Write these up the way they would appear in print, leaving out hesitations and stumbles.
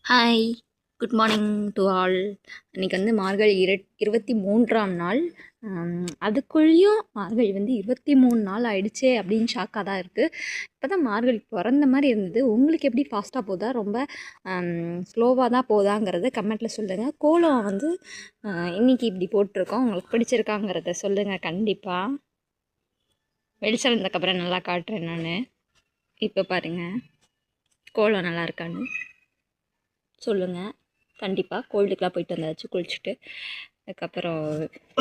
Hi, good morning to all. இன்றைக்கி வந்து மார்கழி 23ஆம் நாள். அதுக்குள்ளேயும் மார்கழி வந்து 23 நாள் ஆயிடுச்சே அப்படின்னு ஷாக்காக தான் இருக்குது. இப்போ தான் மார்கழி பிறந்த மாதிரி இருந்தது. உங்களுக்கு எப்படி ஃபாஸ்ட்டாக போதா, ரொம்ப ஸ்லோவாக தான் போதாங்கிறத கமெண்ட்டில் சொல்லுங்கள். கோலம் வந்து இன்றைக்கி இப்படி போட்டிருக்கோம், உங்களுக்கு பிடிச்சிருக்காங்கிறத சொல்லுங்கள். கண்டிப்பாக வெளிச்சம் வந்ததுக்கப்புறம் நல்லா காட்டுறேன் நான். இப்போ பாருங்கள் கோலம் நல்லா இருக்கான்னு சொல்லுங்கள். கண்டிப்பாக கோல்டுக்கெலாம் போயிட்டு வந்தாச்சு, குளிச்சுட்டு. அதுக்கப்புறம்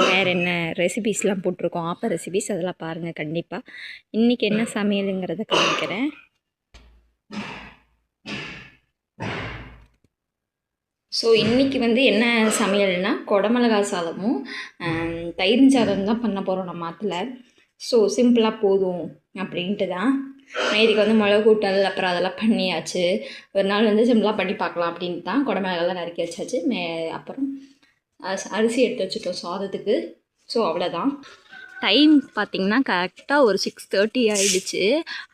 வேறு என்ன ரெசிபீஸ்லாம் போட்டிருக்கோம், ஆப்ப ரெசிபீஸ், அதெல்லாம் பாருங்கள். கண்டிப்பாக இன்றைக்கி என்ன சமையலுங்கிறத காமிக்கிறேன். ஸோ இன்றைக்கி வந்து என்ன சமையல்னால் குடமிளகா சாதமும் தயிர் சாதம் தான் பண்ண போகிறோம் நம்ம ஆற்றுல. ஸோ சிம்பிளாக போதும் அப்படின்ட்டு தான். நேற்றுக்கு வந்து மிளகு கூட்டல் அப்புறம் அதெல்லாம் பண்ணியாச்சு. ஒரு நாள் வந்து சிம்பிளாக பண்ணி பார்க்கலாம் அப்படின்ட்டு தான் குடமிளகாலாம் நறுக்கி வச்சாச்சு. அப்புறம் அரிசி எடுத்து வச்சுட்டோம் சாதத்துக்கு. ஸோ அவ்வளோதான். டைம் பார்த்திங்கன்னா கரெக்டாக ஒரு 6:30 ஆகிடுச்சு.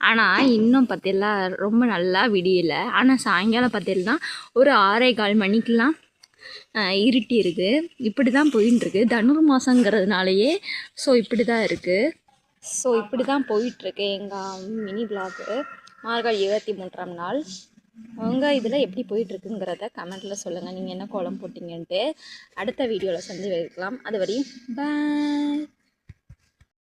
ஆனால் இன்னும் பார்த்தீங்களா ரொம்ப நல்லா விடியலை. ஆனால் சாயங்காலம் பார்த்தீங்கன்னா ஒரு 6:15 மணிக்கெலாம் இருட்டிடுது. இப்படி தான் போயின்ட்டுருக்கு தனுர் மாதங்கிறதுனாலையே. ஸோ இப்படி தான் இருக்குது. ஸோ இப்படி தான் போயிட்டுருக்கு எங்கள் மினி விலாகு. மார்கழி 23ஆம் நாள். உங்கள் இதில் எப்படி போயிட்டுருக்குங்கிறத கமெண்ட்டில் சொல்லுங்கள். நீங்கள் என்ன கோலம் போட்டிங்கன்ட்டு அடுத்த வீடியோவில் செஞ்சு வைக்கலாம். அது வரையும் பாய்.